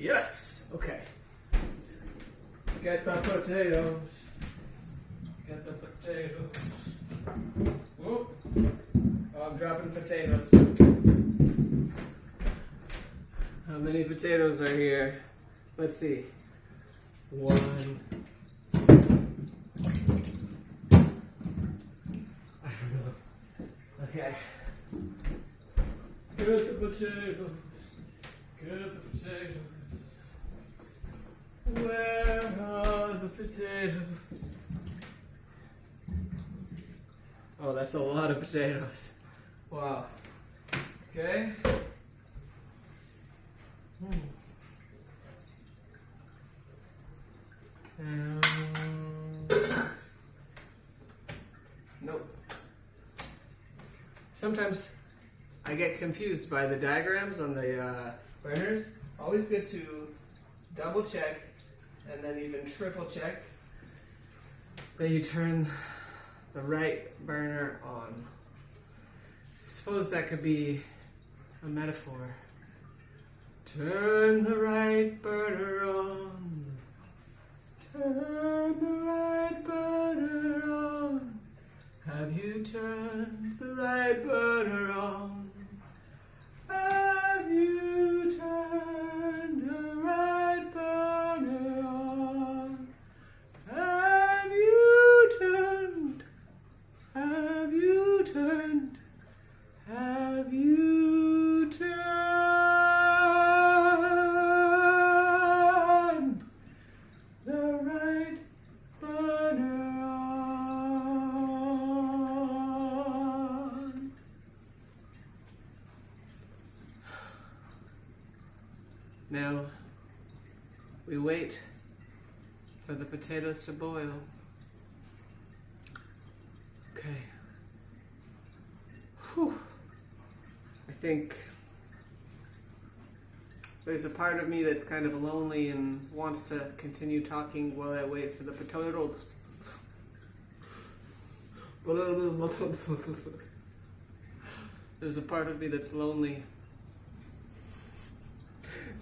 Yes. Okay. Get the potatoes. Get the potatoes. Whoop. Oh, I'm dropping potatoes. How many potatoes are here? Let's see. 1. I don't know. Okay. Get the potatoes. Get the potatoes. Where are the potatoes? Oh, that's a lot of potatoes. Wow. Okay. Nope. Sometimes I get confused by the diagrams on the burners. Always good to double check and then even triple check that you turn the right burner on. I suppose that could be a metaphor. Turn the right burner on. Turn the right burner on. Have you turned the right burner on? Have you turned the right burner on? Have you turned? Have you turned? Have you turned the right burner on? Now we wait for the potatoes to boil. Okay. Whew. I think there's a part of me that's kind of lonely and wants to continue talking while I wait for the potatoes. There's a part of me that's lonely.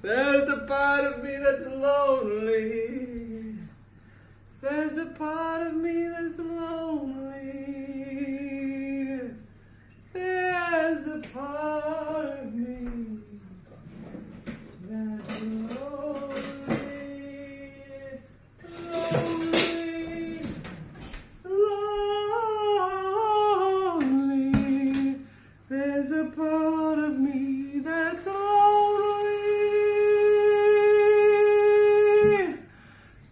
There's a part of me that's lonely. There's a part of me that's lonely. There's a part of me that's lonely, lonely, lonely. There's a part of me that's lonely.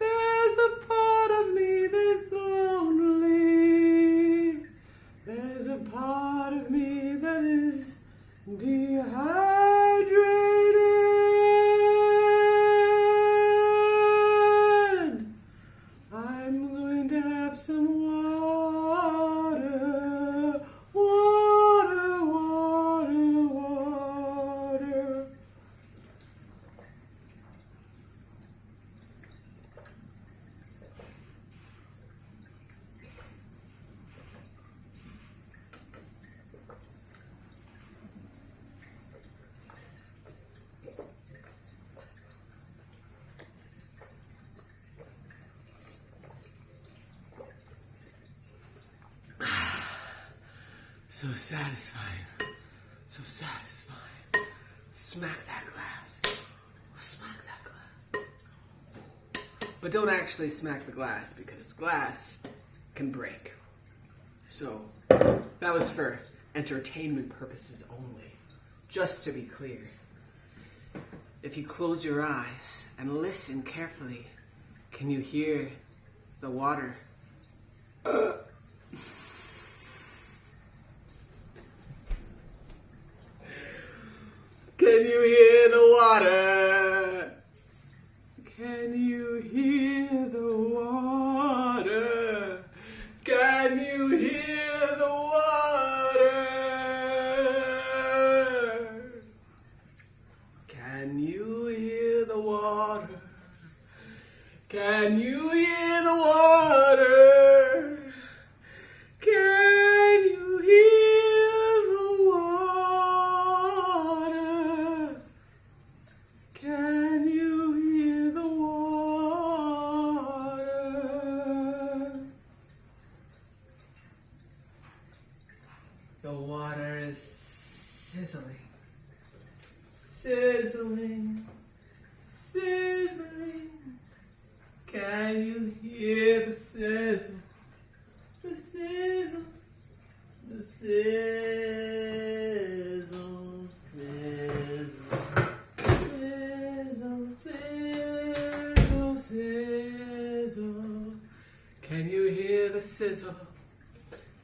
There's a part of me that's lonely. There's a part of me that is dehydrated. I'm going to have some water, water, water, water. So satisfying. So satisfying. Smack that glass. Smack that glass. But don't actually smack the glass because glass can break. So that was for entertainment purposes only. Just to be clear. If you close your eyes and listen carefully, can you hear the water? Can you hear the water? Can you hear the water? Can you hear the water? Can you hear the water? Can you hear the water? Can you hear the water? Can you Can you hear the sizzle? The sizzle. The sizzle, sizzle. Sizzle, sizzle, sizzle. Can you hear the sizzle?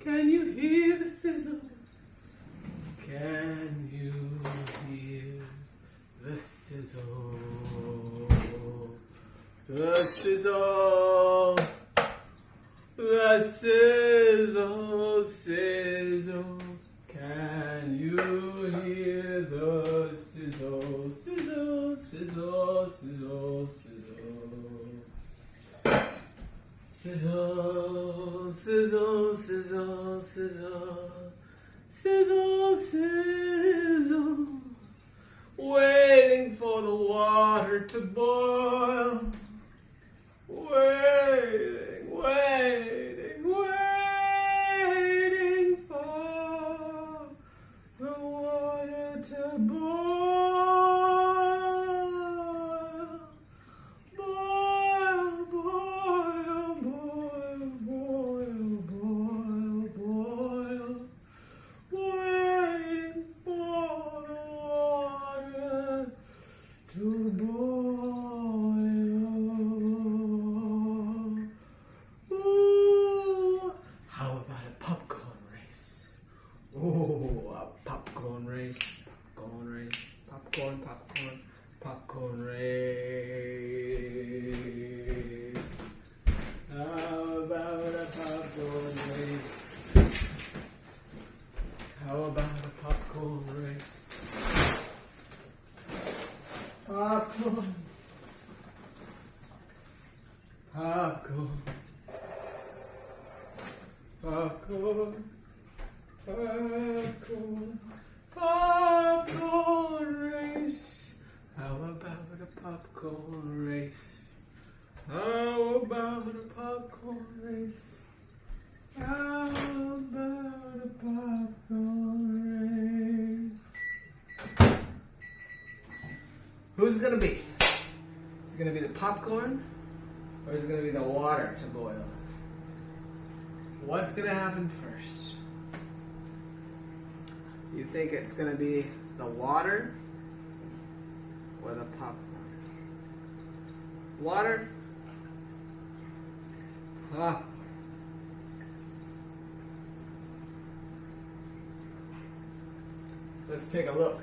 Can you hear the sizzle? Can you hear the sizzle? The sizzle. The sizzle, sizzle. Can you hear the sizzle? Sizzle, sizzle, sizzle, sizzle. Sizzle, sizzle, sizzle, sizzle. Sizzle, sizzle. Waiting for the water to boil. Waiting, waiting, waiting for the water to boil. Boil, boil, boil, boil, boil, boil. Waiting for the water to boil. Ooh, how about a popcorn race? Oh, a popcorn race, popcorn race, popcorn, popcorn, popcorn race. How about a popcorn race? How about a popcorn race? Popcorn. Popcorn. Popcorn. Popcorn. Popcorn race. How about a popcorn race? How about a popcorn race? How about a popcorn race? Who's it gonna be? Is it gonna be the popcorn? Or is it gonna be the water to boil? What's gonna happen first? Do you think it's gonna be the water or the popcorn? Water? Popcorn. Let's take a look.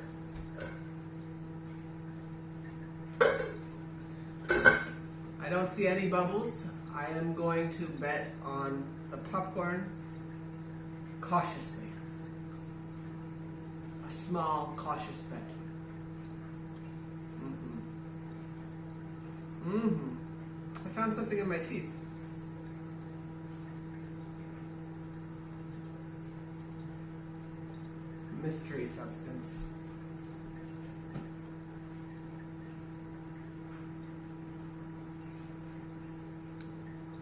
I don't see any bubbles. I am going to bet on the popcorn cautiously. A small, cautious bet. I found something in my teeth. Mystery substance.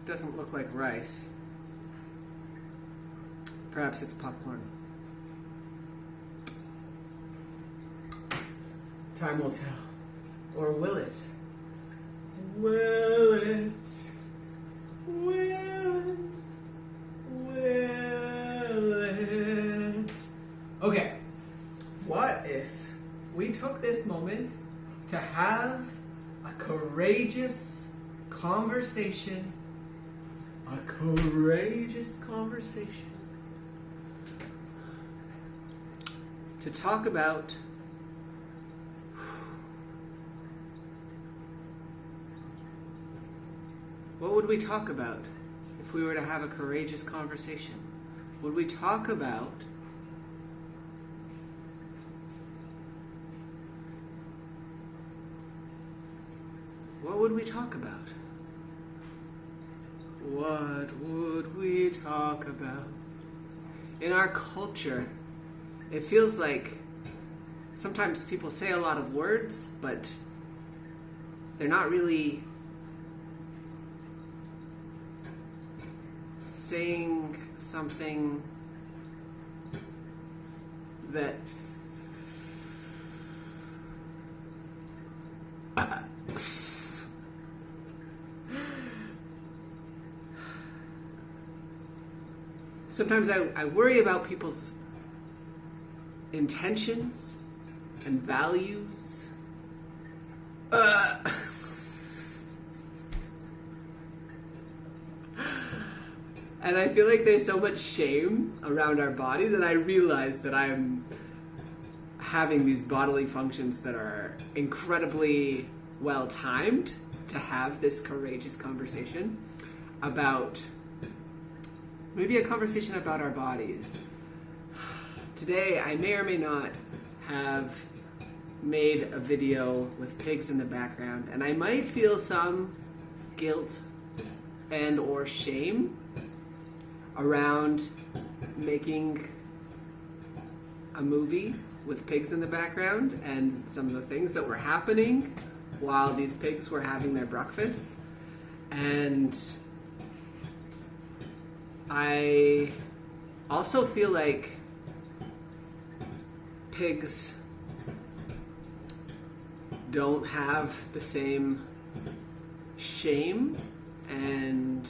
Doesn't look like rice. Perhaps it's popcorn. Time will tell. Or will it? Will it? Will it? Okay. What if we took this moment to have a courageous conversation? A courageous conversation. To talk about what would we talk about if we were to have a courageous conversation? Would we talk about what would we talk about? What would we talk about? In our culture, it feels like sometimes people say a lot of words, but they're not really saying something that sometimes I worry about people's intentions and values. And I feel like there's so much shame around our bodies, and I realize that I'm having these bodily functions that are incredibly well timed to have this courageous conversation about, maybe a conversation about our bodies. Today, I may or may not have made a video with pigs in the background, and I might feel some guilt and or shame around making a movie with pigs in the background and some of the things that were happening while these pigs were having their breakfast. And I also feel like pigs don't have the same shame and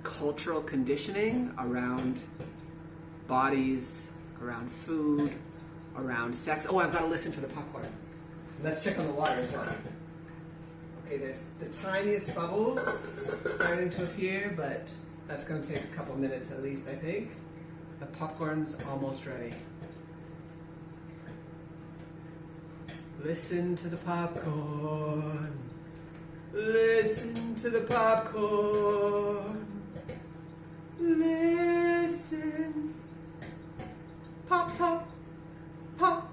cultural conditioning around bodies, around food, around sex. Oh, I've got to listen for the popcorn. Let's check on the water as well. Okay, there's the tiniest bubbles starting to appear, but that's going to take a couple minutes at least, I think. The popcorn's almost ready. Listen to the popcorn. Listen to the popcorn. Listen. Pop, pop, pop,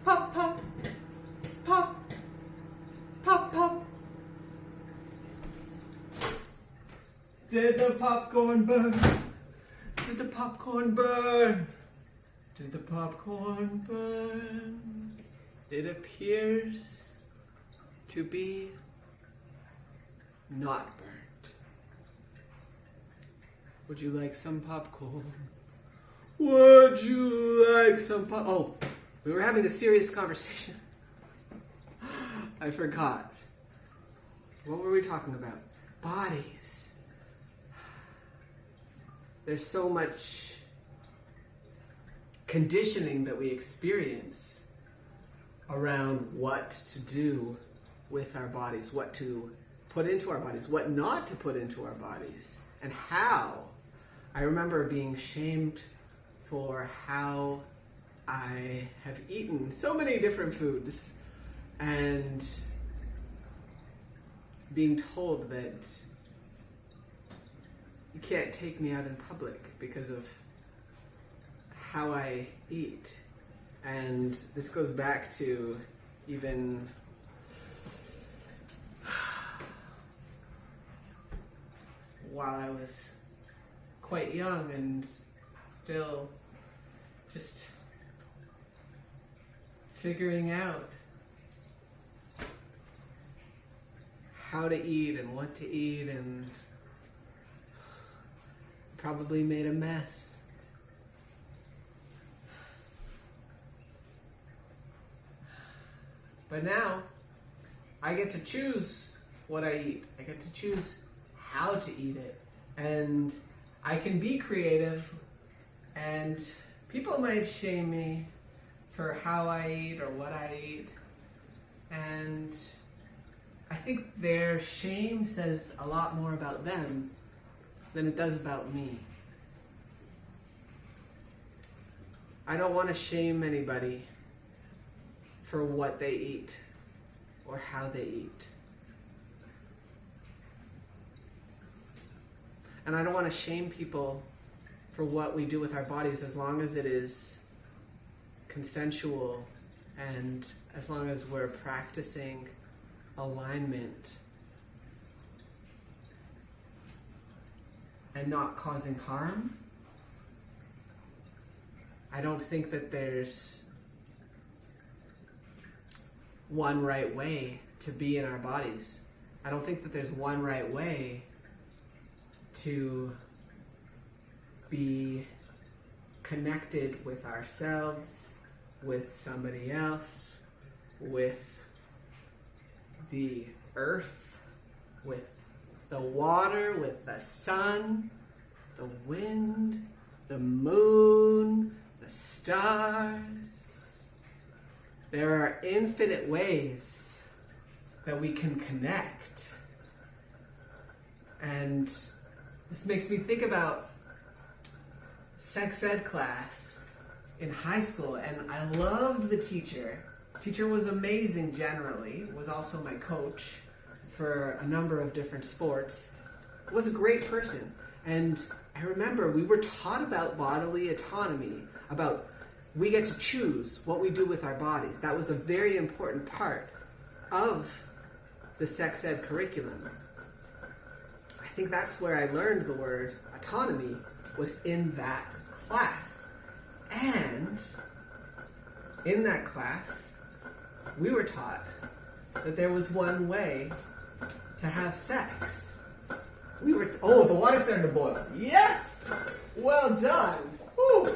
pop, pop, pop, pop, pop. Did the popcorn burn? Did the popcorn burn? Did the popcorn burn? It appears to be not burnt. Would you like some popcorn? Would you like some Oh, we were having a serious conversation. I forgot. What were we talking about? Bodies. There's so much conditioning that we experience around what to do with our bodies, what to put into our bodies, what not to put into our bodies, and how. I remember being shamed for how I have eaten so many different foods and being told that you can't take me out in public because of how I eat. And this goes back to even while I was quite young and still just figuring out how to eat and what to eat, and probably made a mess. But now, I get to choose what I eat. I get to choose how to eat it. And I can be creative, and people might shame me for how I eat or what I eat. And I think their shame says a lot more about them than it does about me. I don't want to shame anybody for what they eat or how they eat. And I don't want to shame people for what we do with our bodies, as long as it is consensual and as long as we're practicing alignment and not causing harm. I don't think that there's one right way to be in our bodies. I don't think that there's one right way to be connected with ourselves, with somebody else, with the earth, with the water, with the sun, the wind, the moon, the stars. There are infinite ways that we can connect. And this makes me think about sex ed class in high school, and I loved the teacher. Teacher was amazing generally, was also my coach for a number of different sports. Was a great person. And I remember we were taught about bodily autonomy, about we get to choose what we do with our bodies. That was a very important part of the sex ed curriculum. I think that's where I learned the word autonomy, was in that class. And in that class, we were taught that there was one way to have sex. Oh, the water's starting to boil. Yes! Well done. Woo!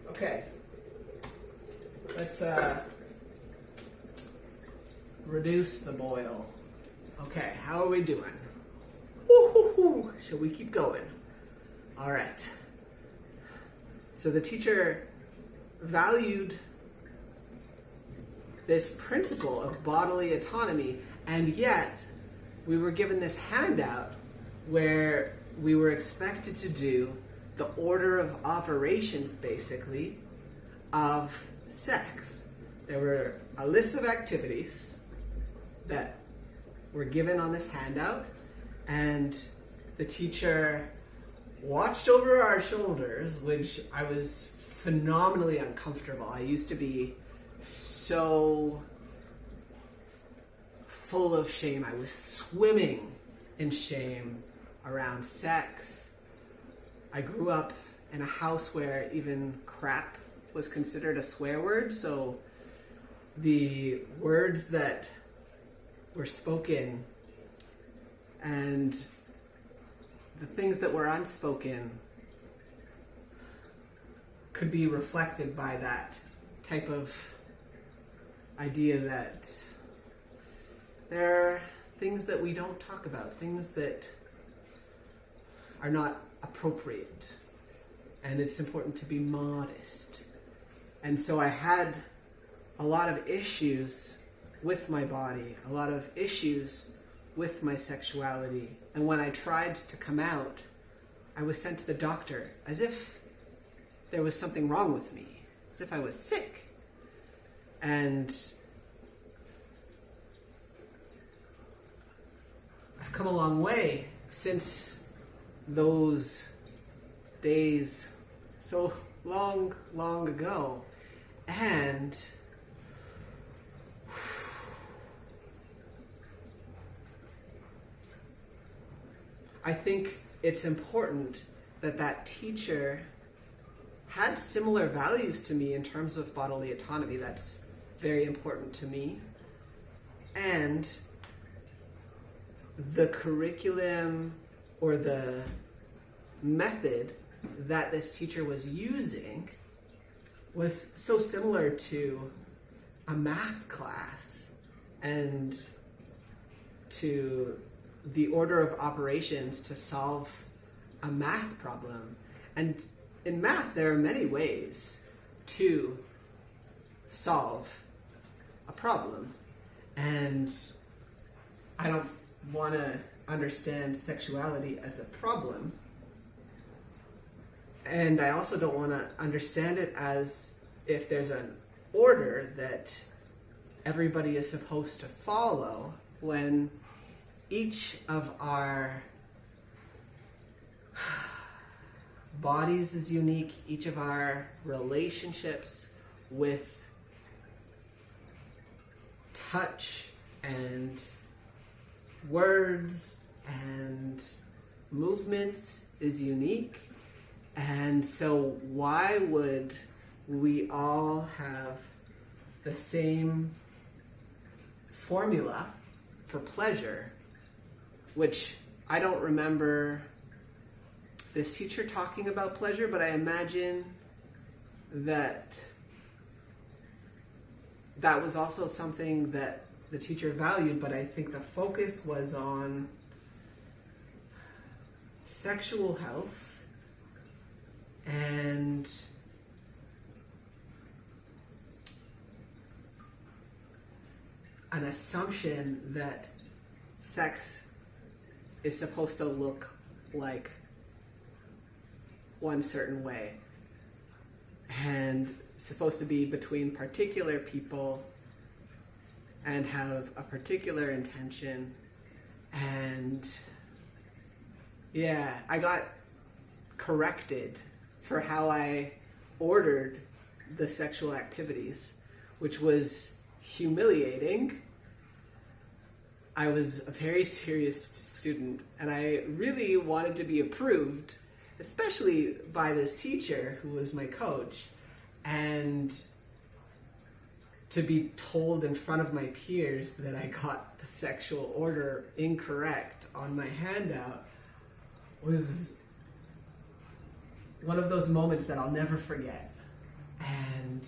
Okay. Let's reduce the boil. Okay, how are we doing? Woo-hoo-hoo. Shall we keep going? All right. So the teacher valued this principle of bodily autonomy, and yet we were given this handout where we were expected to do the order of operations, basically, of sex. There were a list of activities that were given on this handout, and the teacher watched over our shoulders, which I was phenomenally uncomfortable. I used to be so full of shame. I was swimming in shame around sex. I grew up in a house where even crap was considered a swear word, so the words that were spoken and the things that were unspoken could be reflected by that type of idea that there are things that we don't talk about, things that are not appropriate, and it's important to be modest. And so I had a lot of issues with my body, a lot of issues with my sexuality. And when I tried to come out, I was sent to the doctor as if there was something wrong with me, as if I was sick. And I've come a long way since those days so long, long ago. And I think it's important that that teacher had similar values to me in terms of bodily autonomy. That's very important to me. And the curriculum or the method that this teacher was using was so similar to a math class and to the order of operations to solve a math problem. And in math, there are many ways to solve a problem. And I don't want to understand sexuality as a problem. And I also don't want to understand it as if there's an order that everybody is supposed to follow, when each of our bodies is unique, each of our relationships with touch and words and movements is unique. And so why would we all have the same formula for pleasure, which I don't remember this teacher talking about pleasure, but I imagine that that was also something that the teacher valued, but I think the focus was on sexual health and an assumption that sex is supposed to look like one certain way and supposed to be between particular people and have a particular intention. And yeah, I got corrected for how I ordered the sexual activities, which was humiliating. I was a very serious student, and I really wanted to be approved, especially by this teacher who was my coach. And to be told in front of my peers that I got the sexual order incorrect on my handout was one of those moments that I'll never forget. And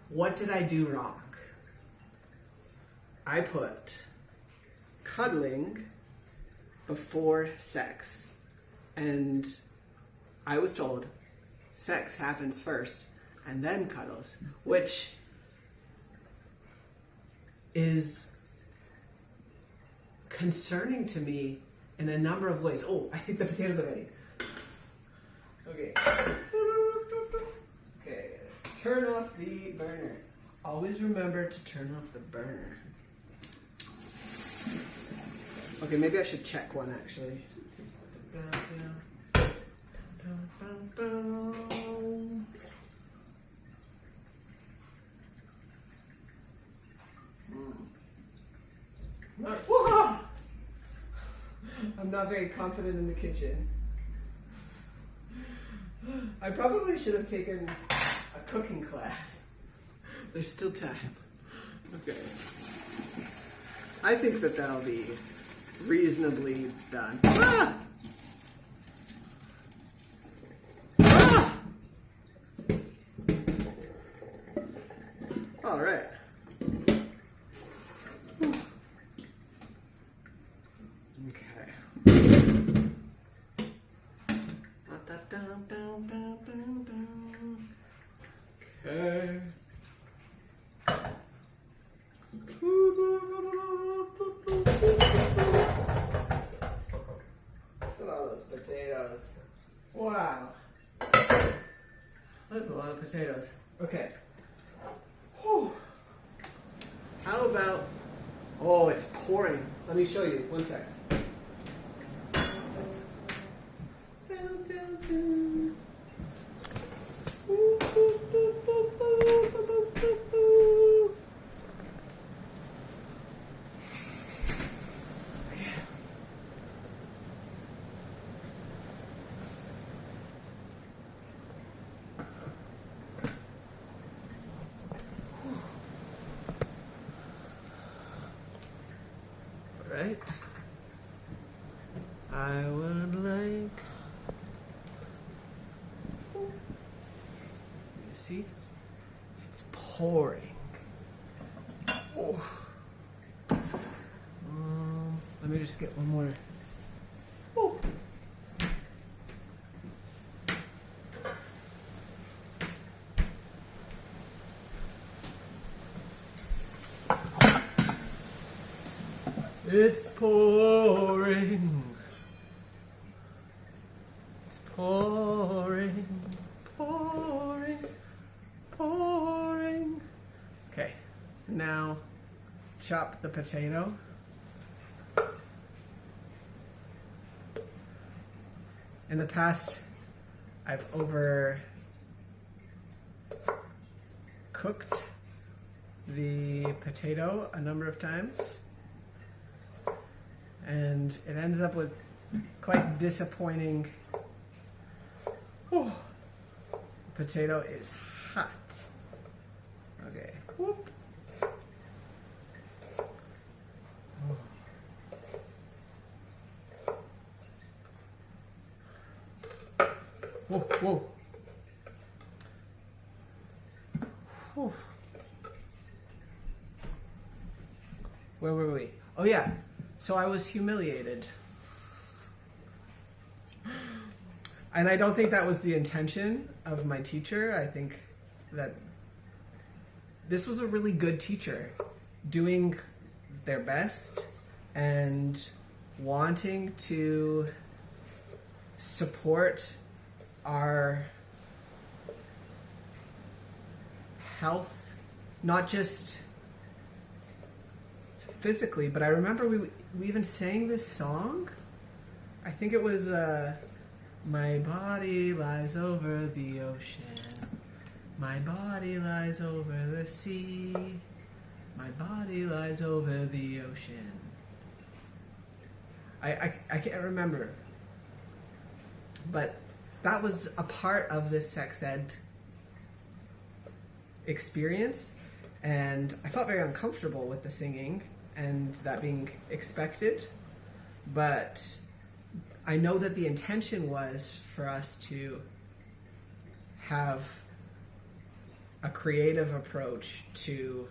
what did I do wrong? I put cuddling before sex. And I was told sex happens first and then cuddles, which is concerning to me in a number of ways. Oh, I think the potatoes are ready. Okay. Okay. Turn off the burner. Always remember to turn off the burner. Okay, maybe I should check one actually. I'm not very confident in the kitchen. I probably should have taken a cooking class. There's still time. Okay. I think that that'll be reasonably done. Ah! Ah! All right. Okay. Look at all those potatoes. Wow. That's a lot of potatoes. Okay. Whew. How about... Oh, it's pouring. Let me show you. One sec. Down, down, down. Right. I would like... You see? It's pouring. Oh. Let me just get one more. Oh. It's pouring. It's pouring, pouring, pouring. Okay, now chop the potato. In the past, I've overcooked the potato a number of times. And it ends up with quite disappointing. Oh, the potato is hot. Okay. Whoop. Whoa, whoa. Whew. Where were we? Oh yeah. So I was humiliated. And I don't think that was the intention of my teacher. I think that this was a really good teacher, doing their best and wanting to support our health, not just physically, but I remember we even sang this song. I think it was my body lies over the ocean, my body lies over the sea, my body lies over the ocean. I can't remember, but that was a part of this sex ed experience, and I felt very uncomfortable with the singing and that being expected, but I know that the intention was for us to have a creative approach to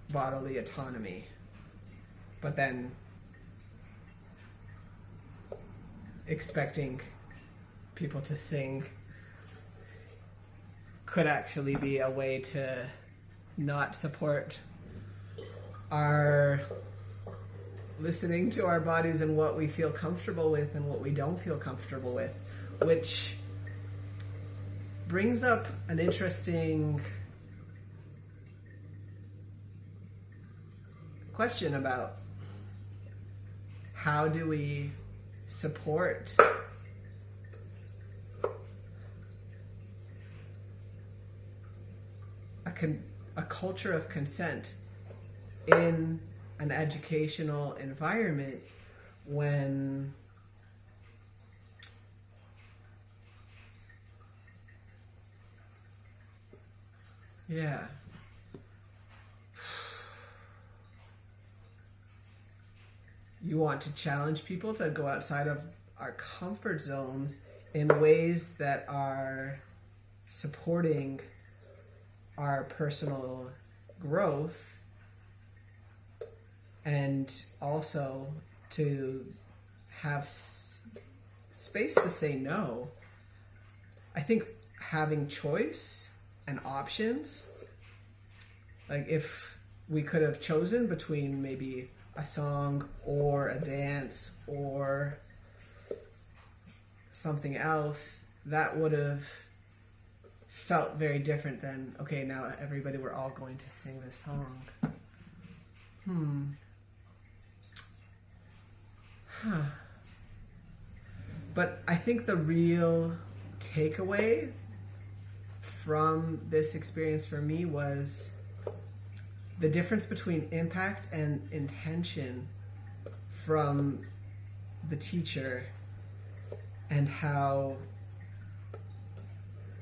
bodily autonomy, but then expecting people to sing could actually be a way to not support our listening to our bodies and what we feel comfortable with and what we don't feel comfortable with, which brings up an interesting question about how do we support a culture of consent in an educational environment when you want to challenge people to go outside of our comfort zones in ways that are supporting our personal growth, and also to have space to say no. I think having choice and options, like if we could have chosen between maybe a song or a dance or something else, that would have felt very different than, okay, now everybody, we're all going to sing this song. But I think the real takeaway from this experience for me was the difference between impact and intention from the teacher, and how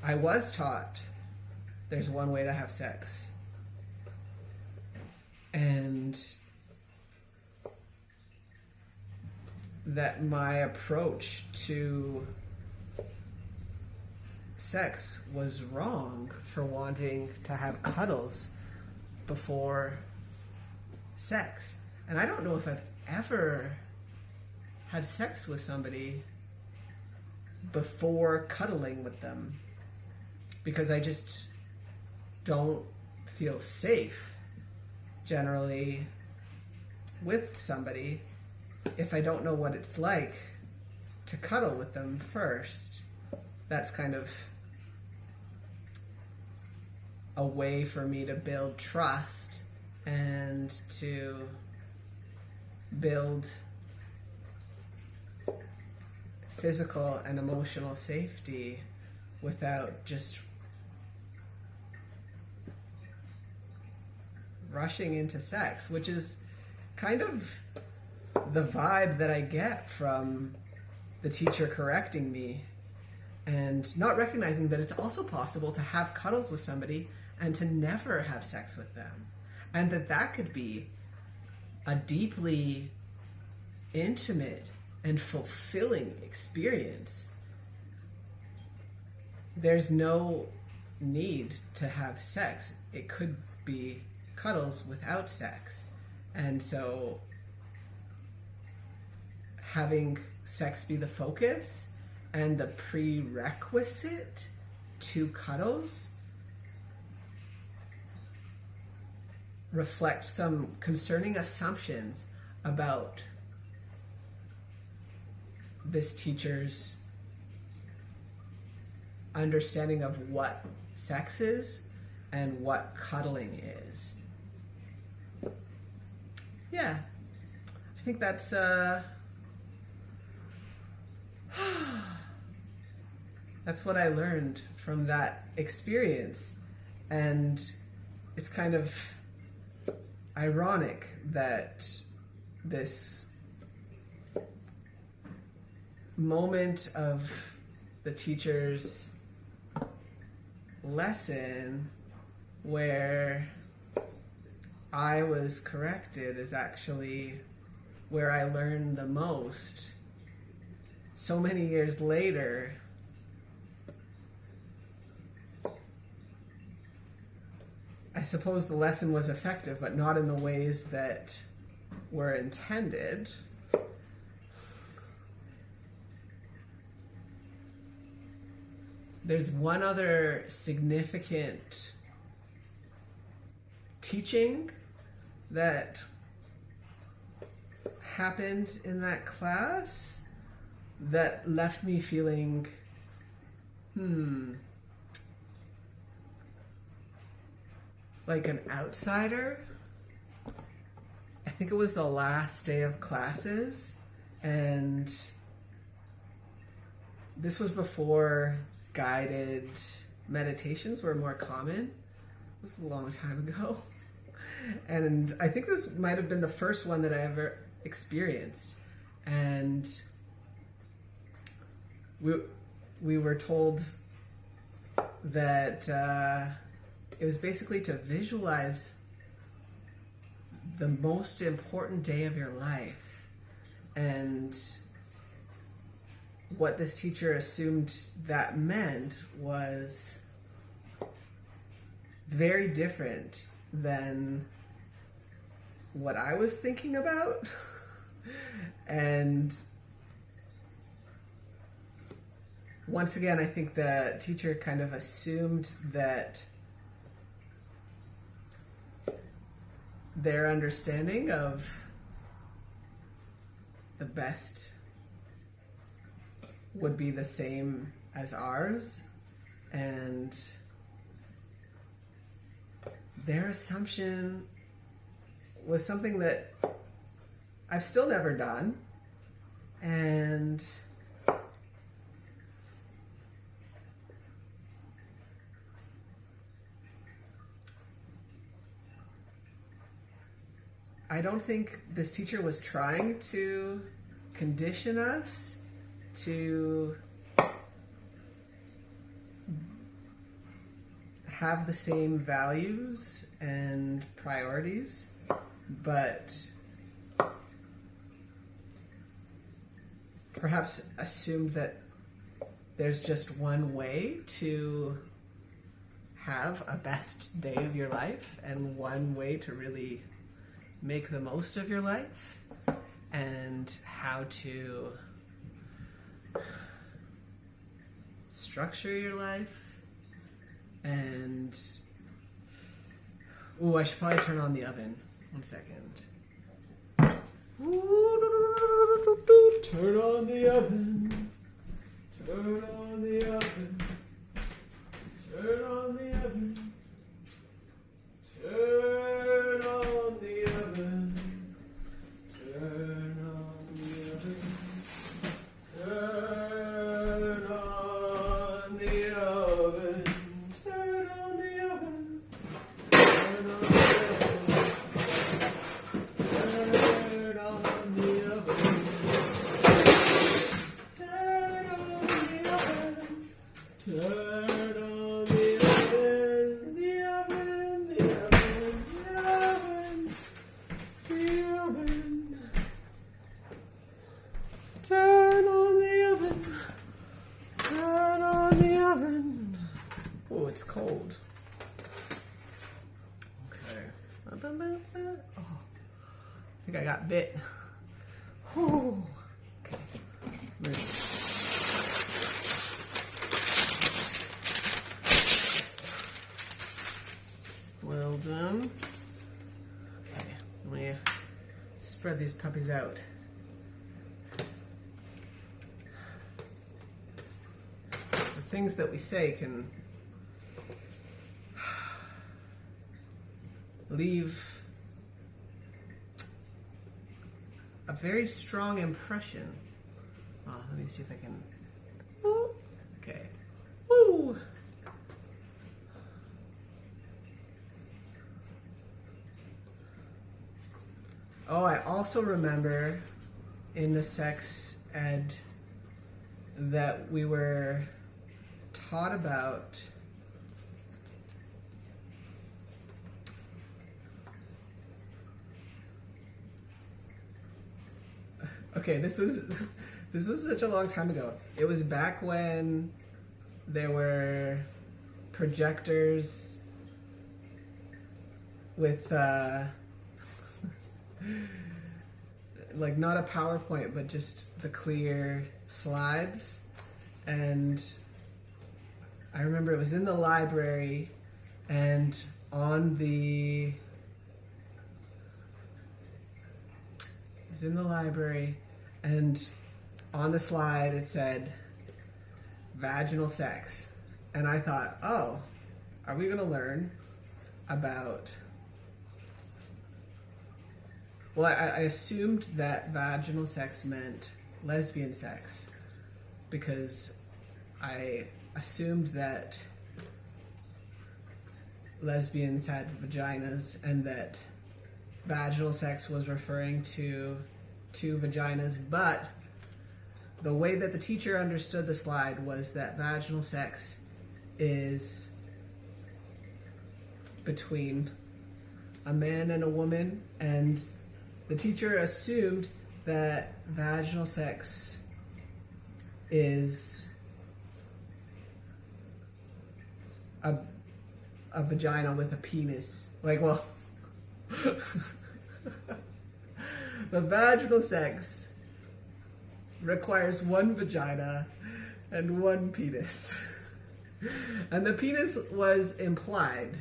I was taught there's one way to have sex, and that my approach to sex was wrong for wanting to have cuddles before sex. And I don't know if I've ever had sex with somebody before cuddling with them, because I just don't feel safe generally with somebody if I don't know what it's like to cuddle with them first. That's kind of a way for me to build trust and to build physical and emotional safety without just rushing into sex, which is kind of the vibe that I get from the teacher correcting me, and not recognizing that it's also possible to have cuddles with somebody and to never have sex with them, and that could be a deeply intimate and fulfilling experience. There's no need to have sex. It could be cuddles without sex. And so having sex be the focus and the prerequisite to cuddles reflect some concerning assumptions about this teacher's understanding of what sex is and what cuddling is. Yeah, I think that's that's what I learned from that experience. And it's kind of ironic that this moment of the teacher's lesson where I was corrected is actually where I learned the most. So many years later, I suppose the lesson was effective, but not in the ways that were intended. There's one other significant teaching that happened in that class that left me feeling, like an outsider. I think it was the last day of classes, and this was before guided meditations were more common. This was a long time ago. And I think this might have been the first one that I ever experienced. And we were told that it was basically to visualize the most important day of your life. And what this teacher assumed that meant was very different than what I was thinking about. And once again, I think the teacher kind of assumed that their understanding of the best would be the same as ours, and their assumption was something that I've still never done, and I don't think this teacher was trying to condition us to have the same values and priorities, but perhaps assumed that there's just one way to have a best day of your life and one way to really make the most of your life, and how to structure your life. And I should probably turn on the oven. 1 second. Turn on the oven. Turn on the oven. Turn on the oven. Turn on the oven. Turn on the oven. Turn on the oven. Turn on the oven. Turn on the oven. Turn on the oven. Turn on the oven. Turn on the oven. The oven. The oven. The oven. The oven. Turn on the oven. Turn on the oven. Oh, it's cold. Okay. Oh, I think I got bit. Oh, okay. Well done. Okay, let me spread these puppies out. The things that we say can leave a very strong impression. Oh, let me see if I can. Woo. Okay. Woo! Oh, I also remember in the sex ed that we were taught about okay, this was such a long time ago. It was back when there were projectors with like not a PowerPoint, but just the clear slides. And I remember it was in the library, and on the slide it said vaginal sex. And I thought, oh, are we gonna learn about, well, I assumed that vaginal sex meant lesbian sex, because I assumed that lesbians had vaginas and that vaginal sex was referring to two vaginas. But the way that the teacher understood the slide was that vaginal sex is between a man and a woman, and the teacher assumed that vaginal sex is a vagina with a penis. Like, well, the vaginal sex requires one vagina and one penis. And the penis was implied.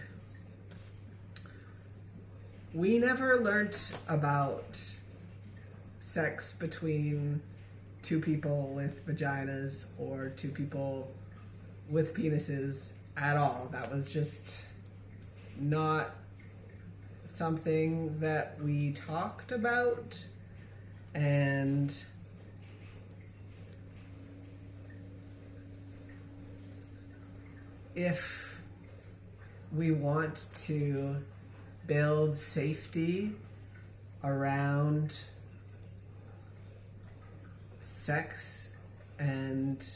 We never learned about sex between two people with vaginas or two people with penises at all. That was just not something that we talked about. And if we want to build safety around sex and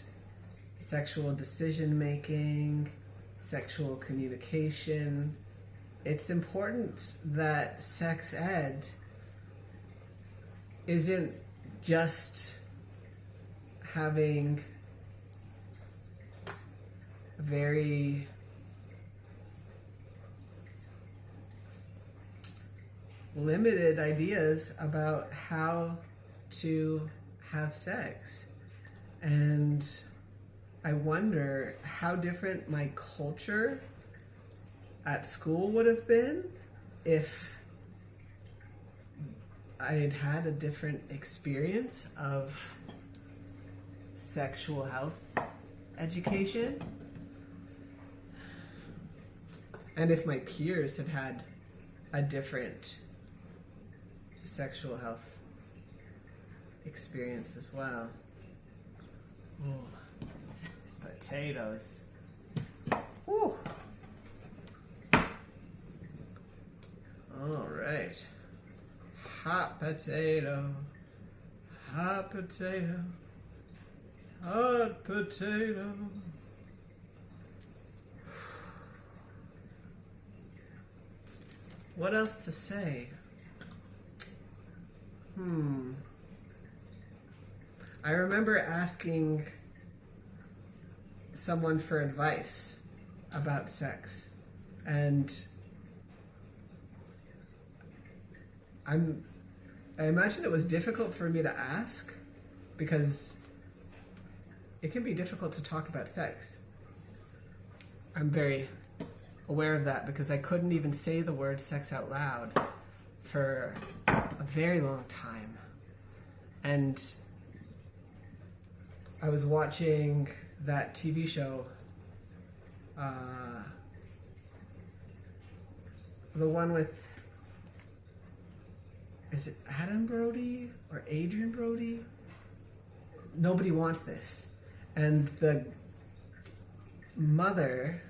sexual decision making, sexual communication, it's important that sex ed isn't just having very limited ideas about how to have sex. And I wonder how different my culture at school would have been if I had had a different experience of sexual health education, and if my peers had had a different sexual health experience as well. Ooh, these potatoes. Ooh. All right. Hot potato. Hot potato. Hot potato. What else to say? I remember asking someone for advice about sex, and I imagine it was difficult for me to ask because it can be difficult to talk about sex. I'm very aware of that because I couldn't even say the word sex out loud for a very long time. And I was watching that TV show, the one with, is it Adam Brody or Adrian Brody? Nobody Wants This. And the mother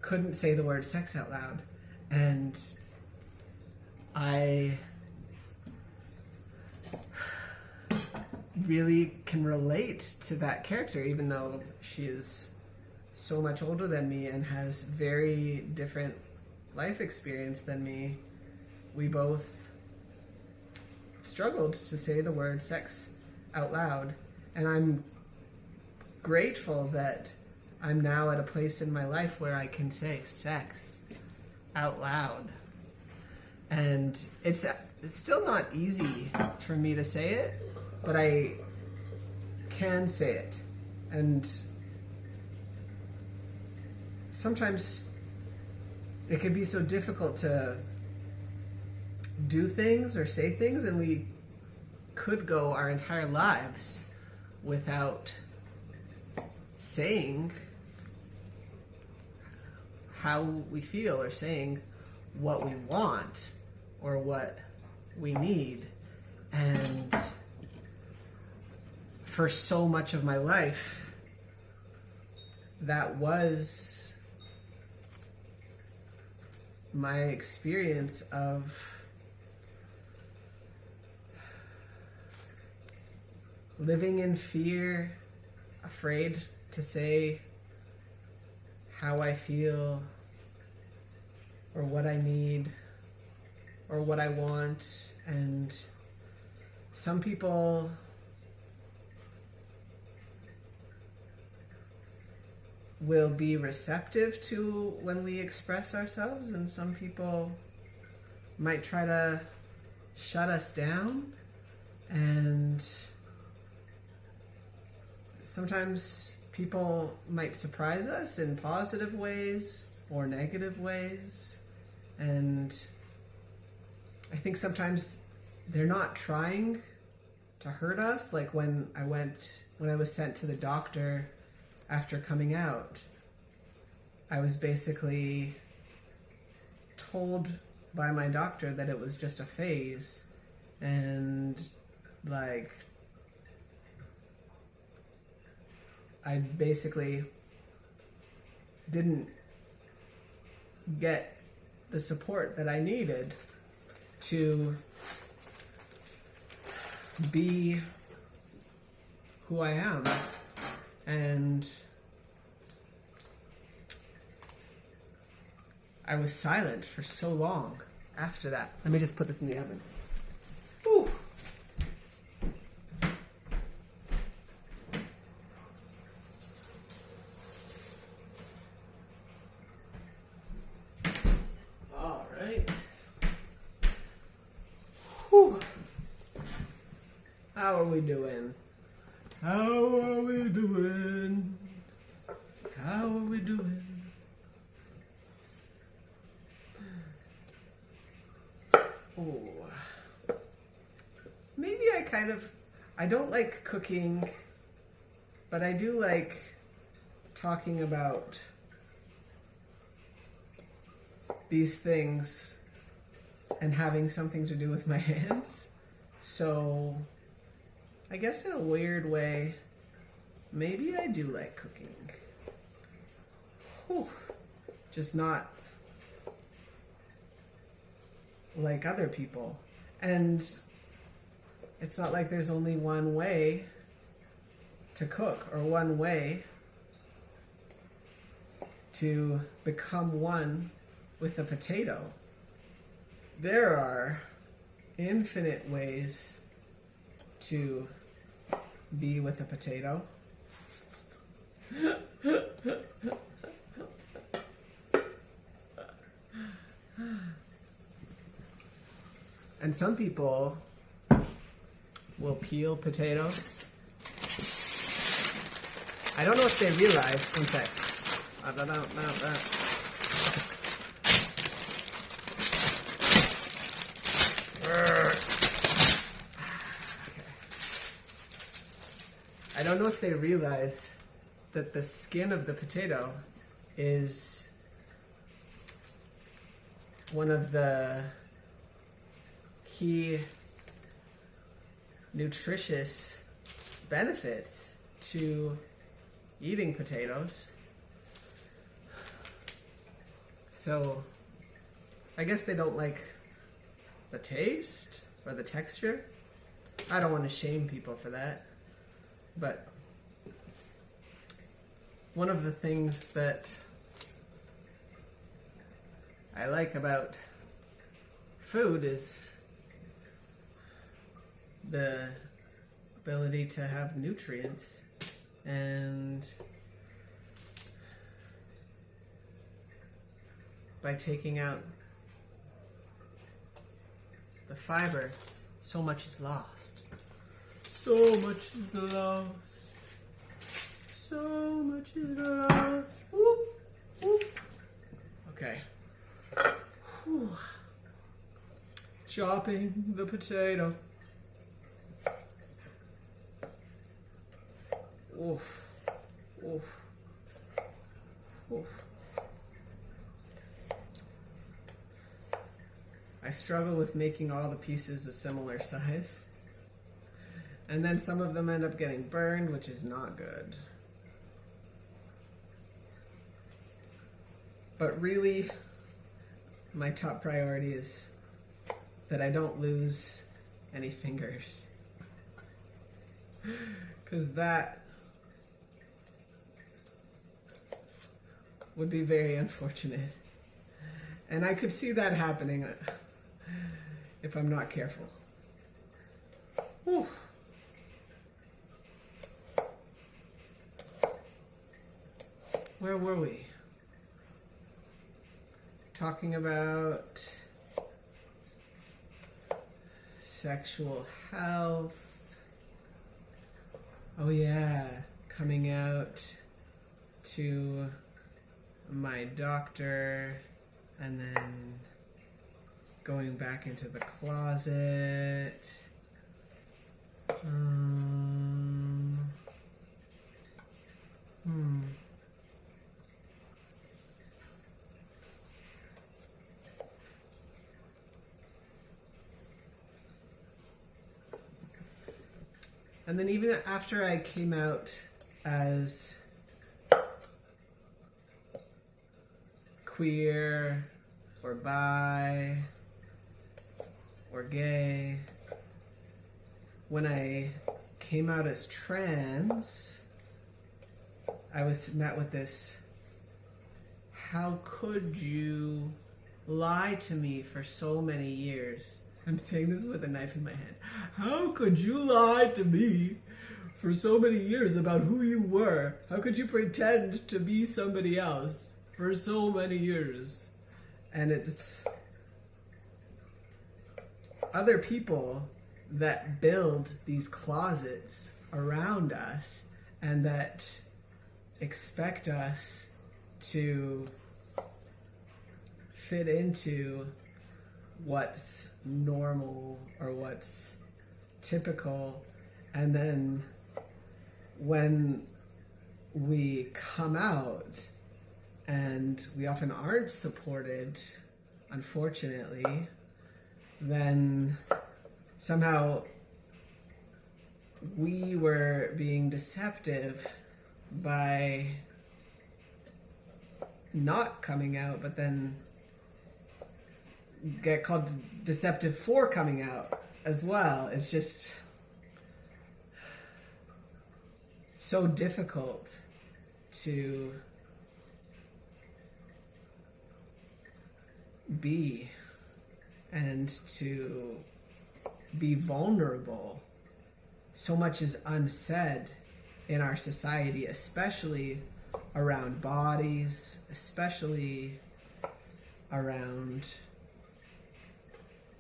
couldn't say the word sex out loud. And I really can relate to that character, even though she is so much older than me and has very different life experience than me. We both struggled to say the word sex out loud, and I'm grateful that I'm now at a place in my life where I can say sex out loud. And it's still not easy for me to say it, but I can say it. And sometimes it can be so difficult to do things or say things, and we could go our entire lives without saying how we feel or saying what we want or what we need. And for so much of my life, that was my experience of living in fear, afraid to say how I feel or what I need or what I want. And some people will be receptive to when we express ourselves, and some people might try to shut us down. And sometimes people might surprise us in positive ways or negative ways. And I think sometimes they're not trying to hurt us. Like when I was sent to the doctor after coming out, I was basically told by my doctor that it was just a phase, and like I basically didn't get the support that I needed to be who I am. And I was silent for so long after that. Let me just put this in the oven. Ooh. All right. Whew. How are we doing? How are we doing? How are we doing? Oh. Maybe I don't like cooking, but I do like talking about these things and having something to do with my hands. So I guess in a weird way, maybe I do like cooking. Whew. Just not like other people. And it's not like there's only one way to cook or one way to become one with a potato. There are infinite ways to be with a potato. And some people will peel potatoes I don't know if they realize. One sec. I don't know if they realize that the skin of the potato is one of the key nutritious benefits to eating potatoes. So I guess they don't like the taste or the texture. I don't want to shame people for that. But one of the things that I like about food is the ability to have nutrients, and by taking out the fiber, so much is lost. So much is lost. So much is lost. Whoop, whoop. Okay. Whew. Chopping the potato. Oof. Oof. Oof. I struggle with making all the pieces a similar size. And then some of them end up getting burned, which is not good. But really, my top priority is that I don't lose any fingers. Because that would be very unfortunate. And I could see that happening if I'm not careful. Whew. Where were we? Talking about sexual health. Oh yeah, coming out to my doctor and then going back into the closet. And then even after I came out as queer or bi or gay, when I came out as trans, I was met with this, how could you lie to me for so many years? I'm saying this with a knife in my hand. How could you lie to me for so many years about who you were? How could you pretend to be somebody else for so many years? And it's other people that build these closets around us and that expect us to fit into what's normal or what's typical, and then when we come out and we often aren't supported, unfortunately, then somehow we were being deceptive by not coming out, but then get called deceptive for coming out as well. It's just so difficult to be and to be vulnerable. So much is unsaid in our society, especially around bodies, especially around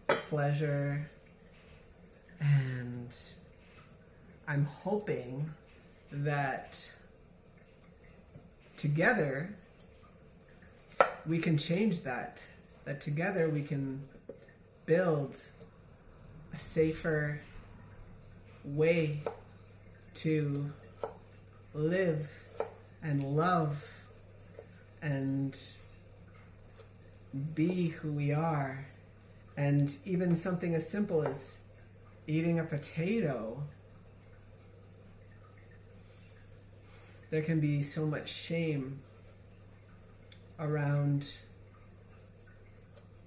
pleasure. And I'm hoping that together we can change that. That together we can build a safer way to live and love and be who we are. And even something as simple as eating a potato, there can be so much shame around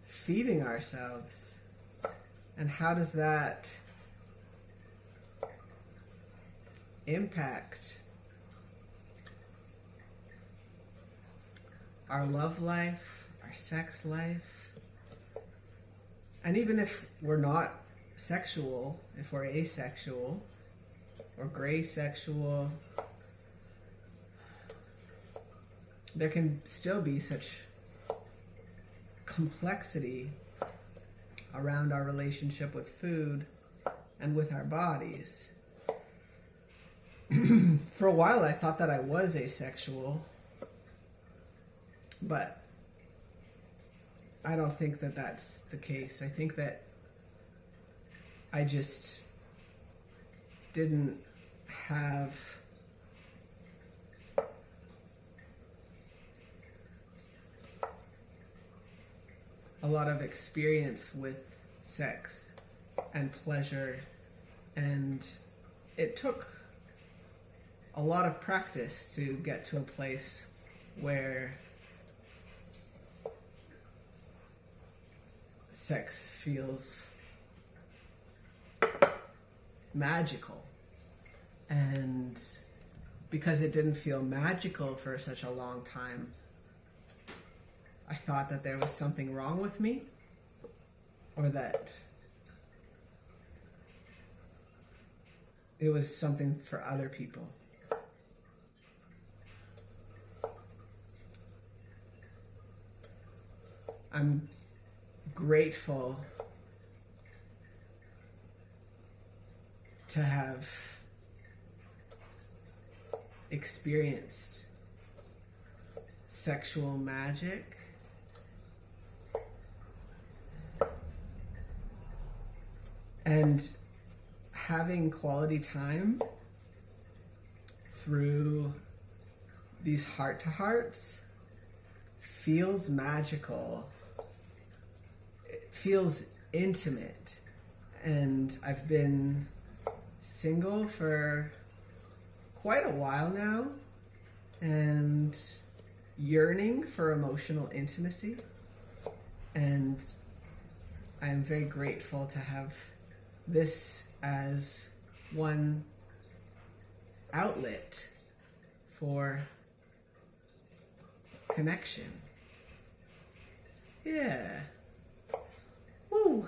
feeding ourselves. And how does that impact our love life, our sex life? And even if we're not sexual, if we're asexual or gray sexual, there can still be such complexity around our relationship with food and with our bodies. For a while I thought that I was asexual, but I don't think that that's the case. I think that I just didn't have a lot of experience with sex and pleasure, and it took a lot of practice to get to a place where sex feels magical. And because it didn't feel magical for such a long time, I thought that there was something wrong with me, or that it was something for other people. I'm grateful to have experienced sexual magic and having quality time through these heart-to-hearts feels magical. It feels intimate. And I've been single for quite a while now and yearning for emotional intimacy. And I am very grateful to have this as one outlet for connection. Yeah. Woo.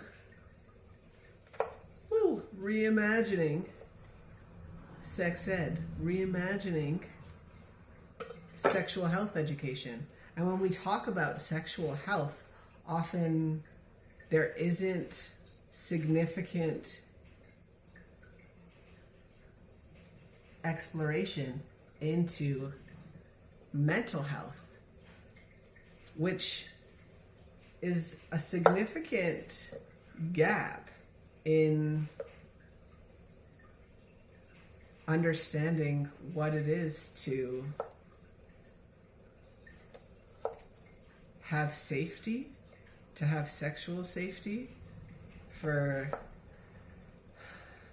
Woo. Reimagining sex ed. Reimagining sexual health education. And when we talk about sexual health, often there isn't significant exploration into mental health, which is a significant gap in understanding what it is to have safety, to have sexual safety. For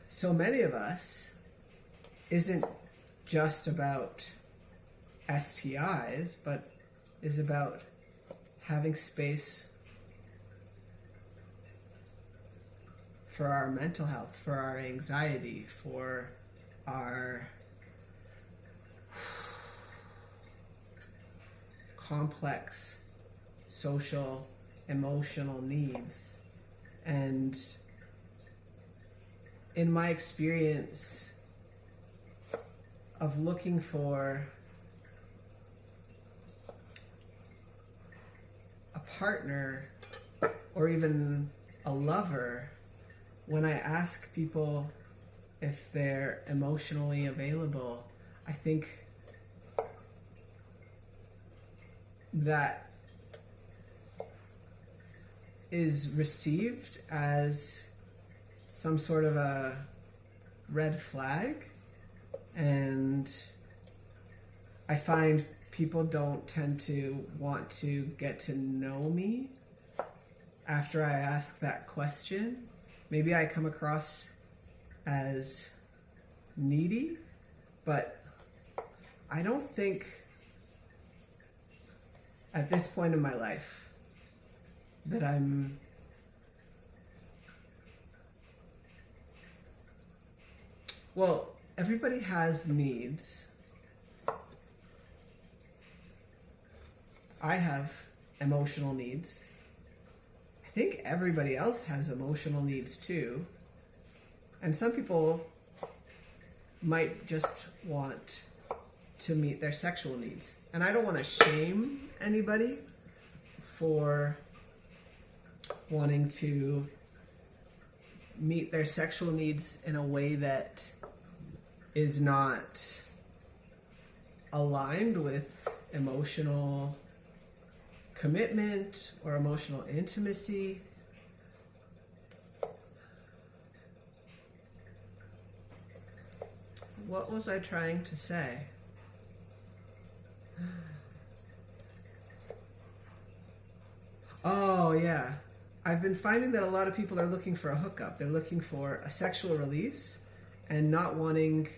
so many of us, isn't just about STIs, but is about having space for our mental health, for our anxiety, for our complex social, emotional needs. And in my experience of looking for a partner or even a lover, when I ask people if they're emotionally available, I think that is received as some sort of a red flag, and I find people don't tend to want to get to know me after I ask that question. Maybe I come across as needy, but I don't think at this point in my life that I'm well, everybody has needs. I have emotional needs. I think everybody else has emotional needs too. And some people might just want to meet their sexual needs. And I don't want to shame anybody for wanting to meet their sexual needs in a way that is not aligned with emotional commitment or emotional intimacy. What was I trying to say? Oh, yeah. I've been finding that a lot of people are looking for a hookup. They're looking for a sexual release and not wanting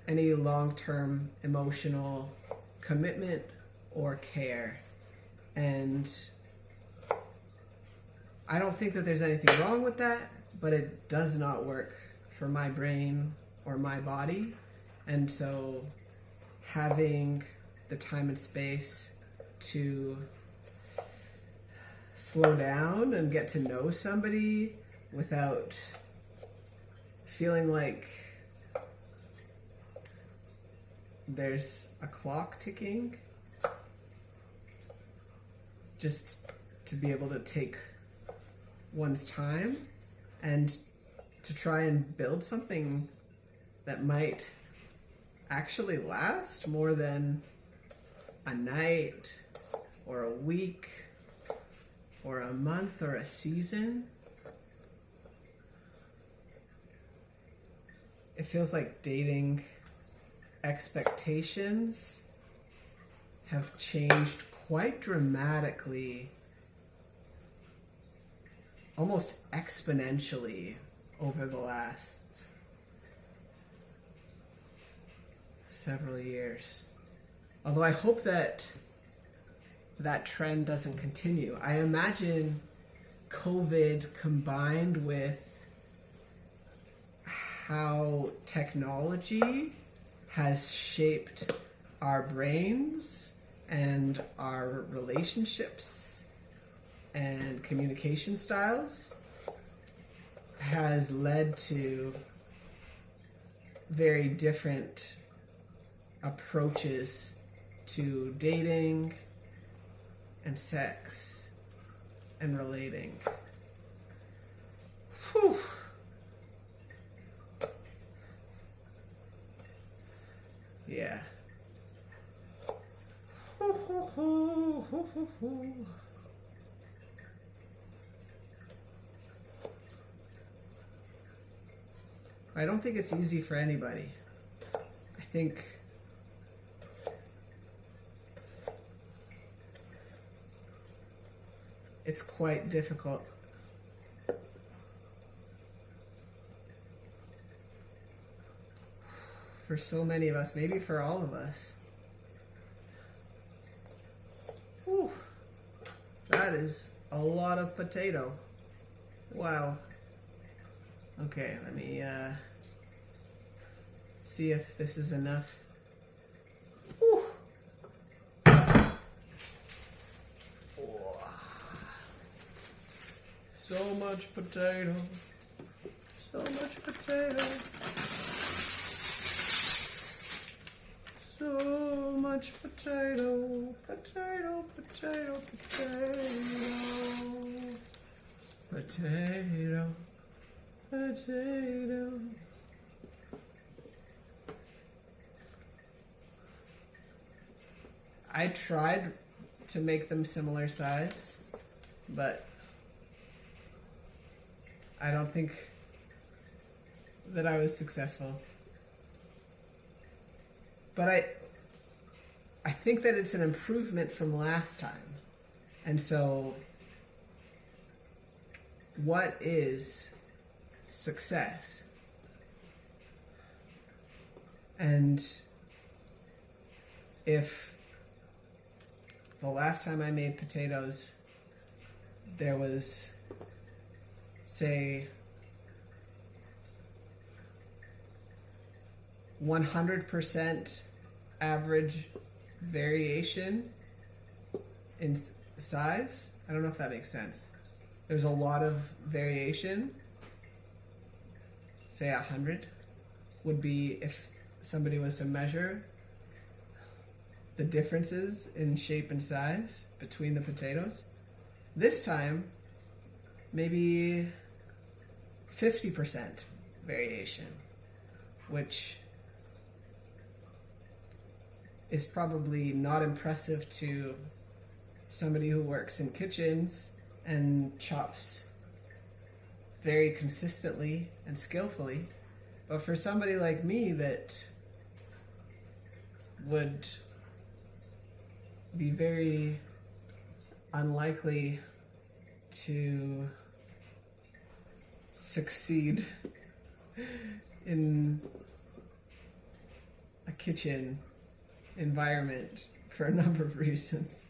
any long-term emotional commitment or care. And I don't think that there's anything wrong with that, but it does not work for my brain or my body. And so having the time and space to slow down and get to know somebody without feeling like there's a clock ticking, just to be able to take one's time and to try and build something that might actually last more than a night or a week or a month or a season. It feels like dating expectations have changed quite dramatically, almost exponentially over the last several years. Although I hope that that trend doesn't continue. I imagine COVID combined with how technology has shaped our brains and our relationships and communication styles has led to very different approaches to dating and sex and relating. Whew. Yeah. I don't think it's easy for anybody. I think it's quite difficult. For so many of us, maybe for all of us. Whew. That is a lot of potato. Wow. Okay, let me see if this is enough. Whew. So much potato. So much potato. So much potato. Potato, potato, potato. Potato. Potato. I tried to make them similar size, but I don't think that I was successful. But I think that it's an improvement from last time. And so, what is success? And if the last time I made potatoes, there was, say, 100% average variation in size. I don't know if that makes sense. There's a lot of variation. Say 100 would be if somebody was to measure the differences in shape and size between the potatoes. This time, maybe 50% variation, which is probably not impressive to somebody who works in kitchens and chops very consistently and skillfully. But for somebody like me that would be very unlikely to succeed in a kitchen environment for a number of reasons,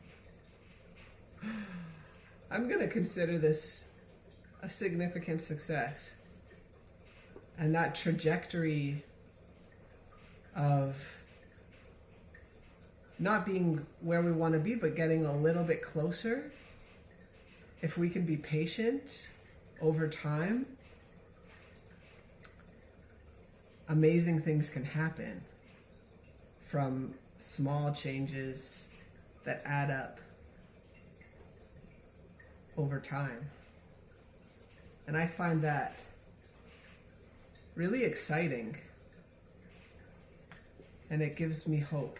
I'm going to consider this a significant success. And that trajectory of not being where we want to be, but getting a little bit closer, if we can be patient over time, amazing things can happen from small changes that add up over time. And I find that really exciting, and it gives me hope,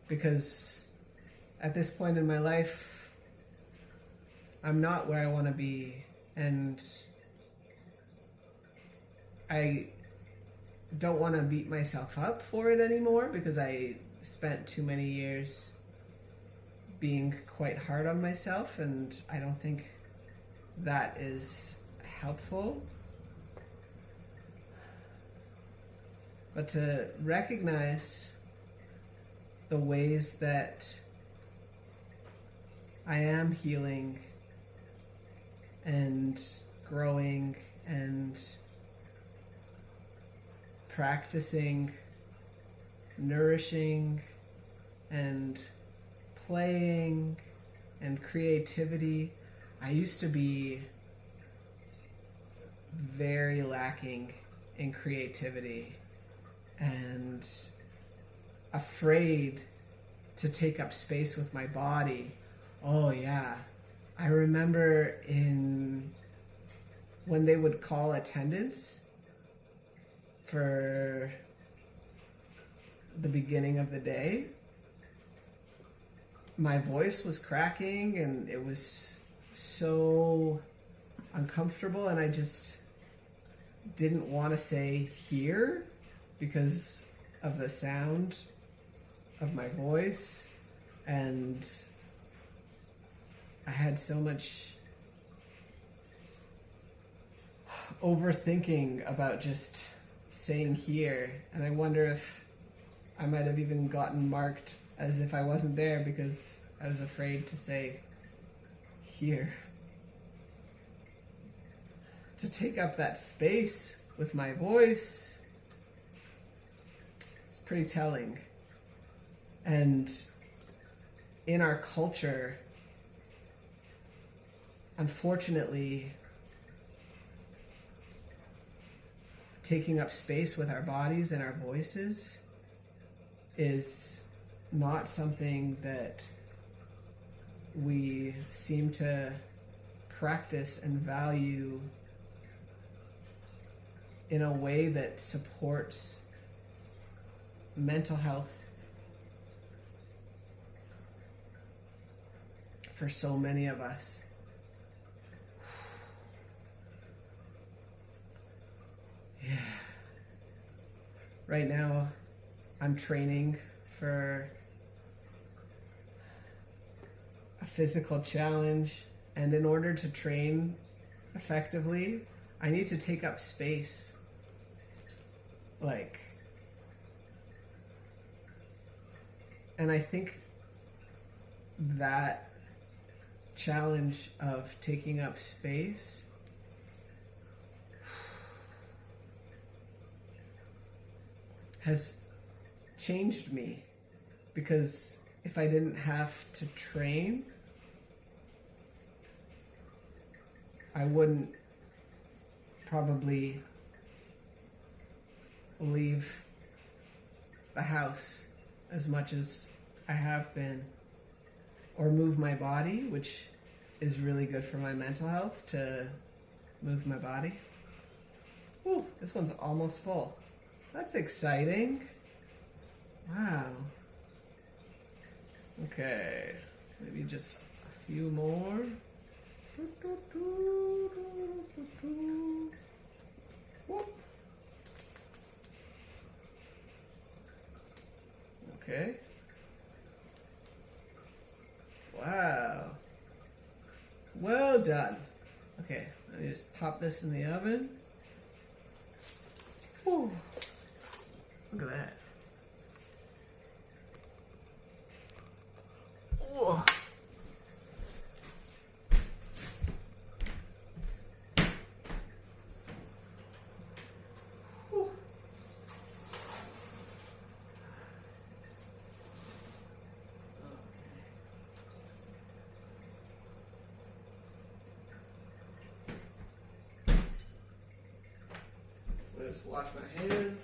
because at this point in my life, I'm not where I want to be, and I don't want to beat myself up for it anymore, because I spent too many years being quite hard on myself, and I don't think that is helpful. But to recognize the ways that I am healing and growing and practicing, nourishing and playing and creativity. I used to be very lacking in creativity and afraid to take up space with my body. Oh yeah, I remember when they would call attendance for the beginning of the day, my voice was cracking and it was so uncomfortable, and I just didn't want to say here because of the sound of my voice, and I had so much overthinking about just saying here, and I wonder if I might have even gotten marked as if I wasn't there because I was afraid to say here. To take up that space with my voice, it's pretty telling. And in our culture, unfortunately, taking up space with our bodies and our voices is not something that we seem to practice and value in a way that supports mental health for so many of us. Yeah. Right now, I'm training for a physical challenge, and in order to train effectively, I need to take up space. And I think that challenge of taking up space has changed me, because if I didn't have to train, I wouldn't probably leave the house as much as I have been, or move my body, which is really good for my mental health, to move my body. Ooh, this one's almost full. That's exciting. Wow. Okay, maybe just a few more. Okay. Wow. Well done. Okay, let me just pop this in the oven. Whew. Look at that. Whoa. Let's wash my hands.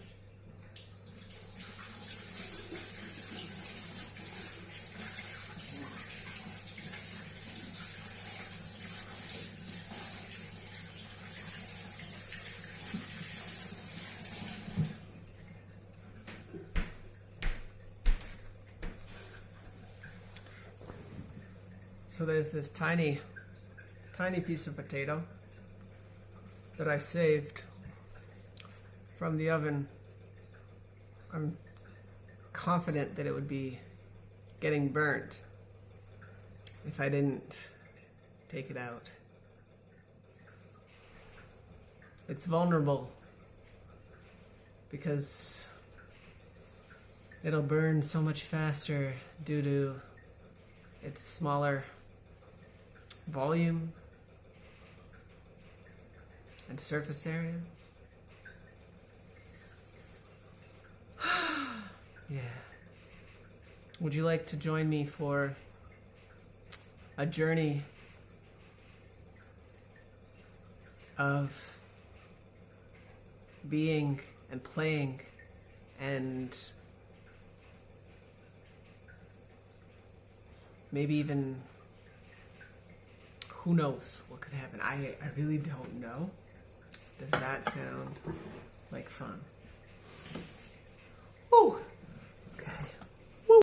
So there's this tiny piece of potato that I saved from the oven. I'm confident that it would be getting burnt if I didn't take it out. It's vulnerable because it'll burn so much faster due to its smaller volume and surface area. Yeah. Would you like to join me for a journey of being and playing and maybe even, who knows what could happen? I really don't know. Does that sound like fun?